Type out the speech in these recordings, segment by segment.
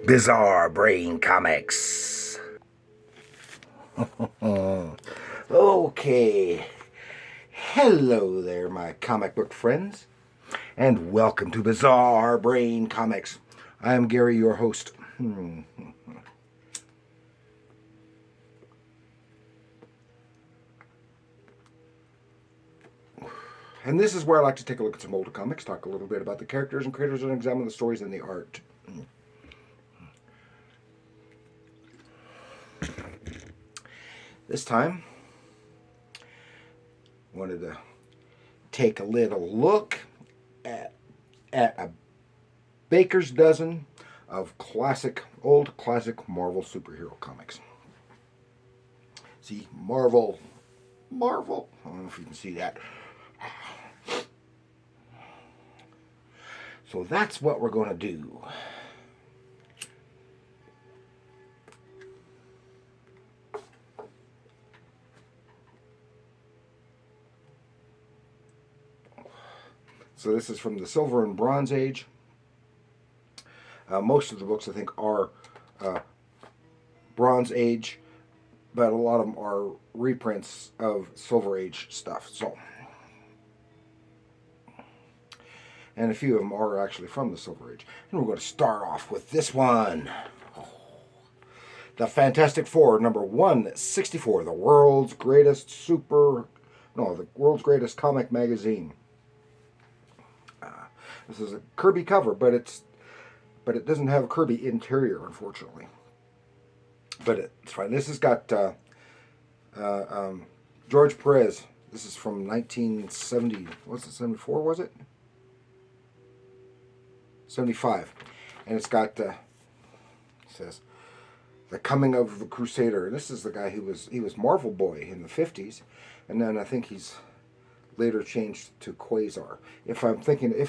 Bizarre Brain Comics. Okay. Hello there, my comic book friends, and welcome to Bizarre Brain Comics. I am Gary, your host. And this is where I like to take a look at some older comics, talk a little bit about the characters and creators, and examine the stories and the art. This time, I wanted to take a little look at a baker's dozen of old classic Marvel superhero comics. See, Marvel. I don't know if you can see that. So that's what we're going to do. So this is from the Silver and Bronze Age. Most of the books, I think, are Bronze Age, but a lot of them are reprints of Silver Age stuff. And a few of them are actually from the Silver Age. And we're going to start off with this one. The Fantastic Four, number 164, the world's greatest comic magazine. This is a Kirby cover, but it doesn't have a Kirby interior, unfortunately. But it's fine. This has got George Perez. This is from 1970. What's it? 74? Was it? 75, and it's got it says the coming of the Crusader. This is the guy who was Marvel Boy in the 50s, and then I think he's later changed to Quasar. If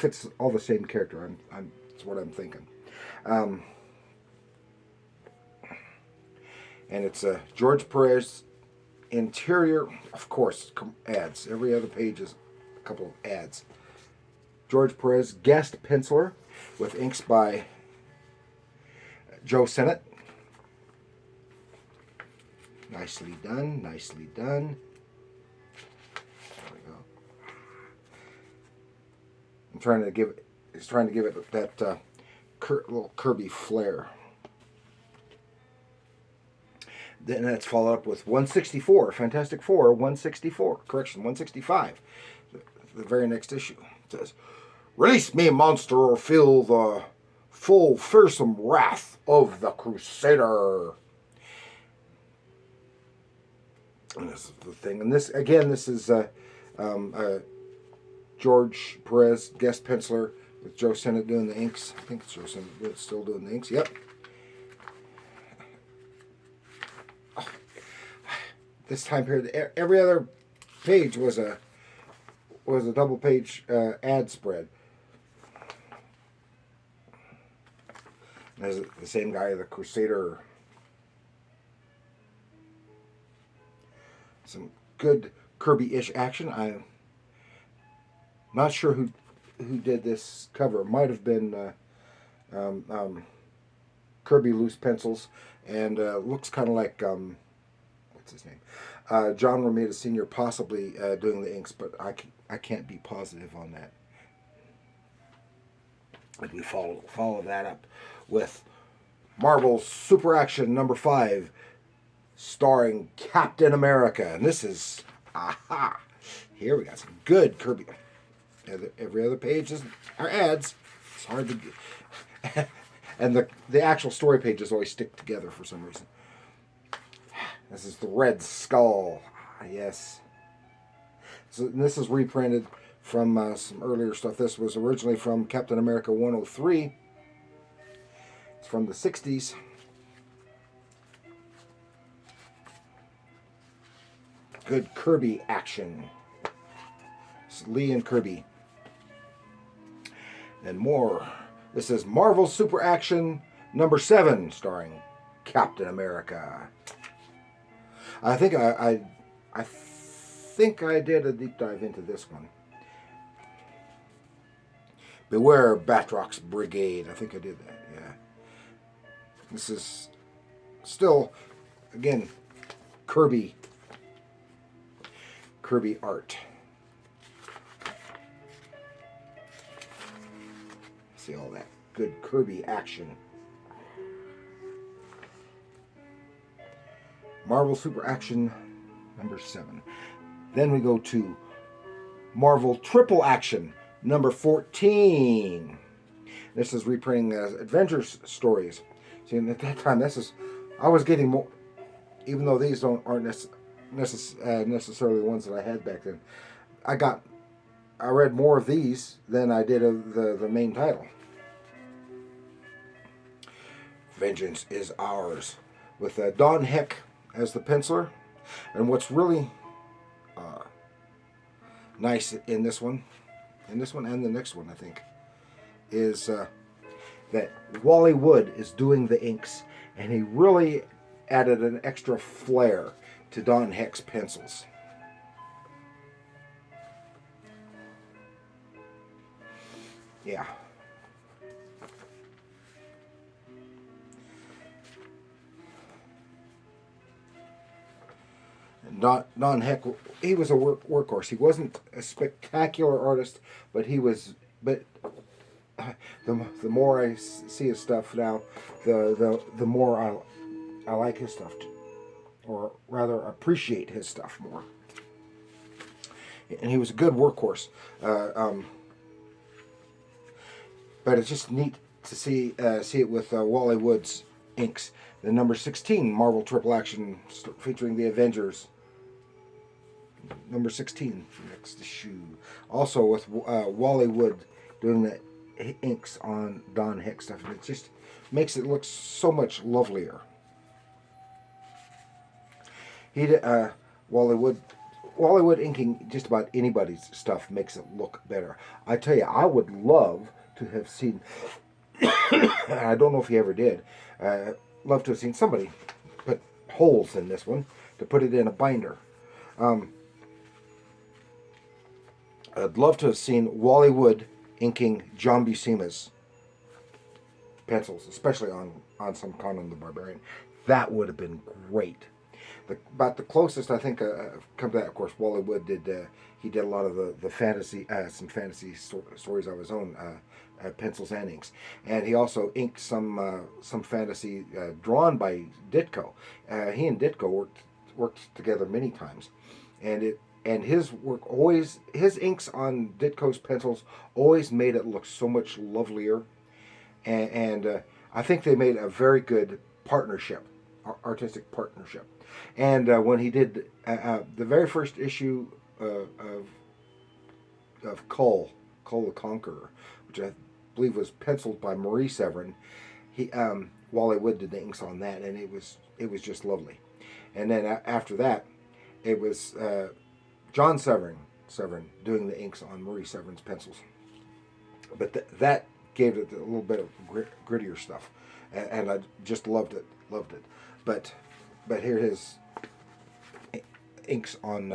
it's all the same character, that's what I'm thinking. And it's a George Perez interior, of course, ads. Every other page is a couple of ads. George Perez, guest penciler, with inks by Joe Sennett. Nicely done, nicely done. There we go. He's trying to give it that little Kirby flair. Then that's followed up with 164, Fantastic Four, 164. Correction, 165. The very next issue. It says, "Release me, monster, or feel the full fearsome wrath of the Crusader." And this is the thing. And this is George Perez, guest penciler, with Joe Sennett doing the inks. I think it's Joe Sennett still doing the inks. Yep. This time period, every other page was a double page ad spread. There's the same guy, the Crusader. Some good Kirby-ish action. I'm not sure who did this cover. It might have been Kirby Loose Pencils, and looks kind of like what's his name? John Romita Sr. possibly doing the inks, but I can't be positive on that. And we follow that up with Marvel's Super Action number 5, starring Captain America. And this is, here we got some good Kirby. Every other page are ads. It's hard to get. And the actual story pages always stick together for some reason. This is the Red Skull. Yes. So this is reprinted from some earlier stuff. This was originally from Captain America 103. It's from the 60s. Good Kirby action. It's Lee and Kirby. And more. This is Marvel Super Action number 7, starring Captain America. I think I did a deep dive into this one. Beware Batrock's Brigade. I think I did that, yeah. This is still, again, Kirby art. See all that good Kirby action. Marvel Super Action number 7. Then we go to Marvel Triple Action number 14. This is reprinting Avengers stories. See, at that time, I was getting more, even though these aren't necessarily the ones that I had back then. I read more of these than I did of the main title. Vengeance is Ours, with Don Heck as the penciler. And what's really nice in this one and the next one, I think, is that Wally Wood is doing the inks, and he really added an extra flair to Don Heck's pencils. Yeah. Don Heck, he was a workhorse. He wasn't a spectacular artist, but he was. But the more I see his stuff now, the more I like his stuff, or rather appreciate his stuff more. And he was a good workhorse. But it's just neat to see it with Wally Wood's inks. The number 16 Marvel Triple Action featuring the Avengers. Number 16, next issue. Also with Wally Wood doing the inks on Don Heck stuff. And it just makes it look so much lovelier. Wally Wood inking just about anybody's stuff makes it look better. I tell you, I would love to have seen, I don't know if he ever did, love to have seen somebody put holes in this one to put it in a binder. I'd love to have seen Wally Wood inking John Buscema's pencils, especially on some Conan the Barbarian. That would have been great. About the closest I think come to that, of course, Wally Wood did. He did a lot of the fantasy, some fantasy stories of his own, pencils and inks, and he also inked some fantasy drawn by Ditko. He and Ditko worked together many times, and his work his inks on Ditko's pencils always made it look so much lovelier, and I think they made a very good partnership, artistic partnership. And when he did the very first issue of Cull the Conqueror, which I believe was penciled by Marie Severin, Wally Wood did the inks on that, and it was just lovely. And then after that, it was John Severin doing the inks on Marie Severin's pencils. But that gave it a little bit of grittier stuff, and I just loved it. But here his inks on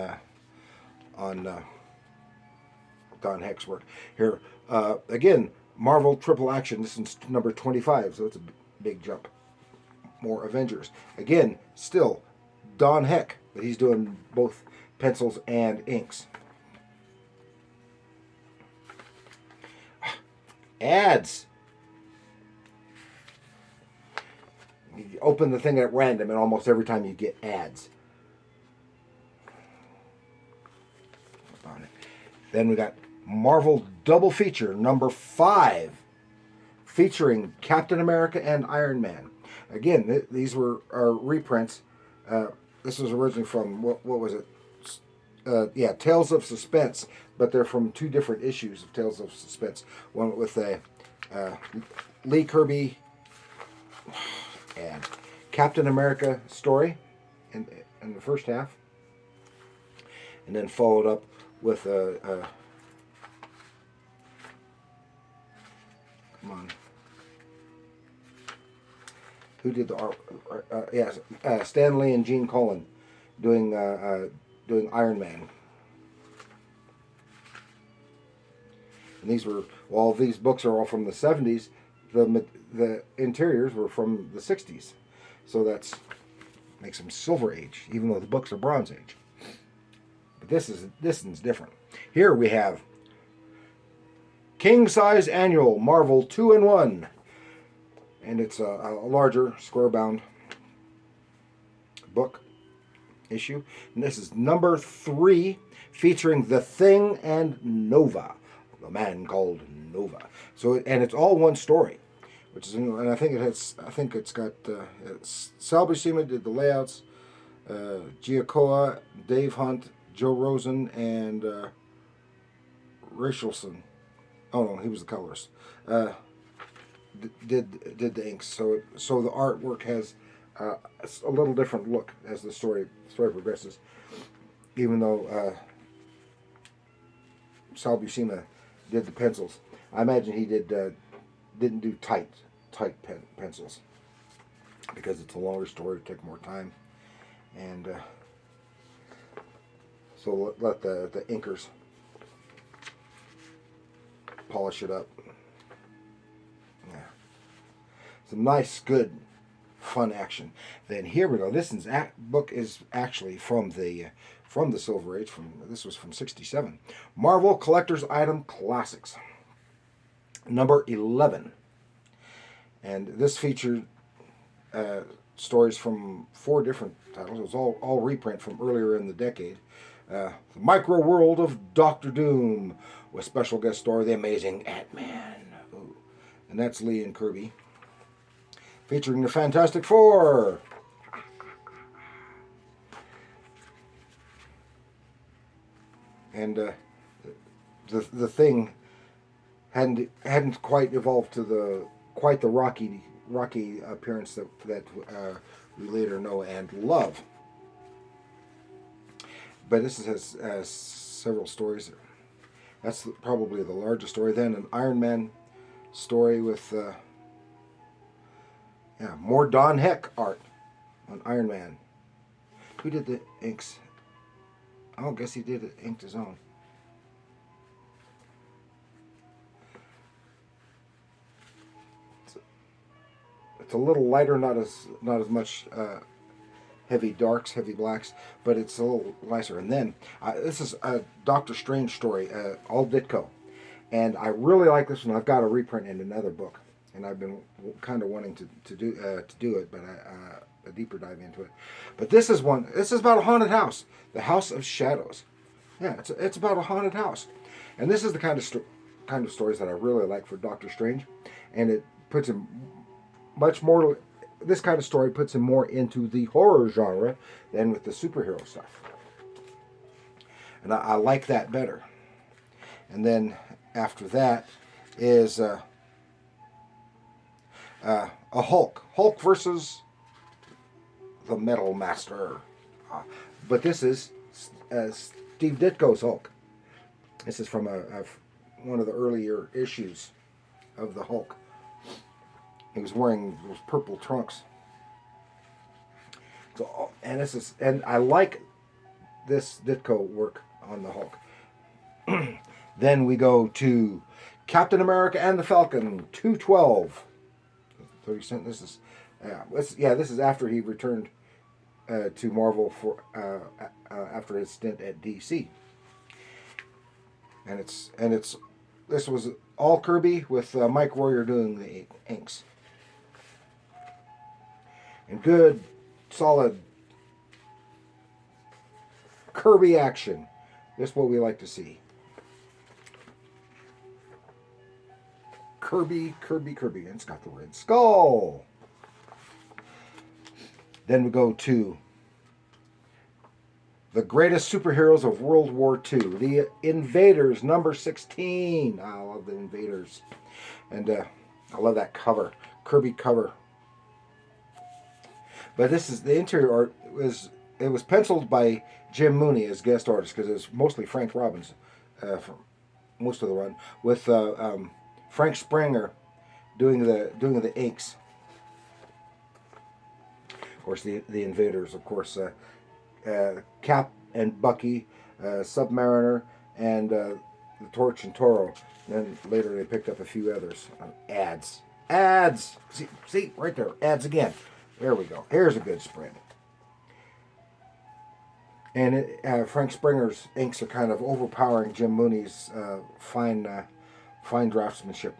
Don Heck's work. Here again, Marvel Triple Action. This is number 25, so it's a big jump. More Avengers. Again, still Don Heck, but he's doing both pencils and inks. Ads. You open the thing at random, and almost every time you get ads. Then we got Marvel Double Feature number 5, featuring Captain America and Iron Man. Again, these were reprints. This was originally from what was it? Tales of Suspense, but they're from 2 different issues of Tales of Suspense. One with a Lee Kirby and Captain America story in the first half, and then followed up with come on, who did the art? Stan Lee and Gene Colan doing Iron Man. And these books are all from the 70s. the interiors were from the 60s, so that's makes them Silver Age, even though the books are Bronze Age. But this one's different. Here we have King Size Annual Marvel 2-in-1, and it's a larger square bound book issue, and this is number 3, featuring The Thing and Nova, the man called Nova. So, and it's all one story, which is, and I think it's got Sal Buscema did the layouts, Giacoa, Dave Hunt, Joe Rosen, and Rachelson. Oh no, he was the colorist. Did the inks. So the artwork has a little different look as the story progresses. Even though Sal Buscema did the pencils, I imagine he didn't do tight pencils because it's a longer story, it took more time, and so let the inkers polish it up. Yeah, some nice, good, fun action. Then here we go. This book is actually from the Silver Age. This was from '67. Marvel Collector's Item Classics, number 11, and this featured stories from 4 different titles. It was all reprint from earlier in the decade. The Micro World of Doctor Doom, with special guest star the Amazing Ant-Man. Ooh. And that's Lee and Kirby. Featuring the Fantastic Four. And the Thing hadn't quite evolved to the rocky appearance that we later know and love. But this has several stories. That's probably the largest story. Then an Iron Man story with more Don Heck art on Iron Man. Who did the inks? Oh, I guess he did it, inked his own. It's a little lighter, not as much heavy darks, heavy blacks, but it's a little nicer. And then this is a Doctor Strange story, all Ditko, and I really like this one. I've got a reprint in another book, and I've been kind of wanting to do it, but a deeper dive into it. But this is one. This is about a haunted house, the House of Shadows. Yeah, it's about a haunted house, and this is the kind of stories that I really like for Doctor Strange, and it puts him much more. This kind of story puts him more into the horror genre than with the superhero stuff, and I like that better. And then after that is a Hulk versus the Metal Master, but this is Steve Ditko's Hulk. This is from one of the earlier issues of the Hulk. He was wearing those purple trunks. So, and I like this Ditko work on the Hulk. Then we go to Captain America and the Falcon 212. 30 cents. This is after he returned to Marvel for after his stint at DC. And this was all Kirby with Mike Royer doing the inks. And good, solid Kirby action. That's what we like to see. Kirby. And it's got the Red Skull. Then we go to the greatest superheroes of World War II. The Invaders, number 16. I love the Invaders. And I love that cover. Kirby cover. But this is the interior art was penciled by Jim Mooney as guest artist, because it's mostly Frank Robbins for most of the run, with Frank Springer doing the inks. Of course, the Invaders, of course, Cap and Bucky, Submariner, and the Torch and Toro. Then later they picked up a few others on ads. Ads. See, right there. Ads again. There we go. Here's a good spread. And Frank Springer's inks are kind of overpowering Jim Mooney's fine draftsmanship.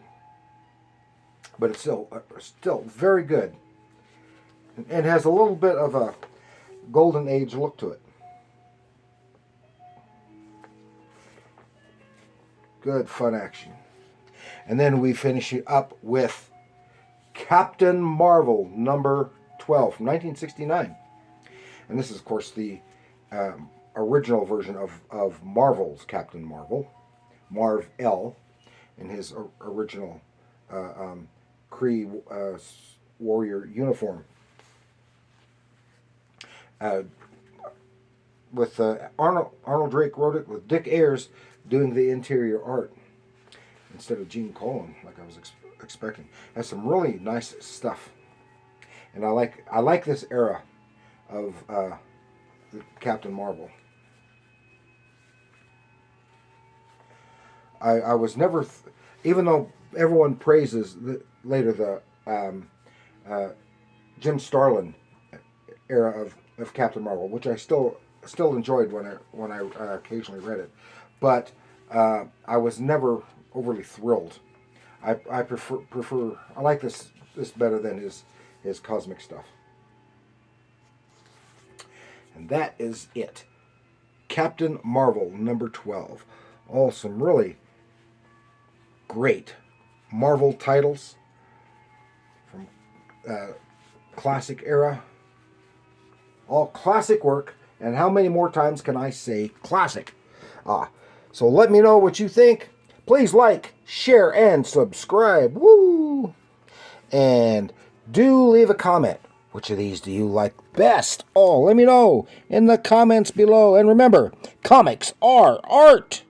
But it's still very good. And has a little bit of a golden age look to it. Good fun action. And then we finish it up with Captain Marvel number 12 from 1969. And this is, of course, the original version of Marvel's Captain Marvel, Marv L, in his original Kree warrior uniform. With Arnold Drake wrote it, with Dick Ayers doing the interior art instead of Gene Colan, like I was expecting. Has some really nice stuff, and I like this era of Captain Marvel. I was never, even though everyone praises later the Jim Starlin era of Captain Marvel, which I still enjoyed when I occasionally read it, but I was never overly thrilled. I prefer I like this better than his cosmic stuff. And that is it. Captain Marvel number 12. All some really great Marvel titles from classic era. All classic work. And how many more times can I say classic? So let me know what you think. Please like, share, and subscribe. Woo! And do leave a comment. Which of these do you like best? Let me know in the comments below. And remember, comics are art.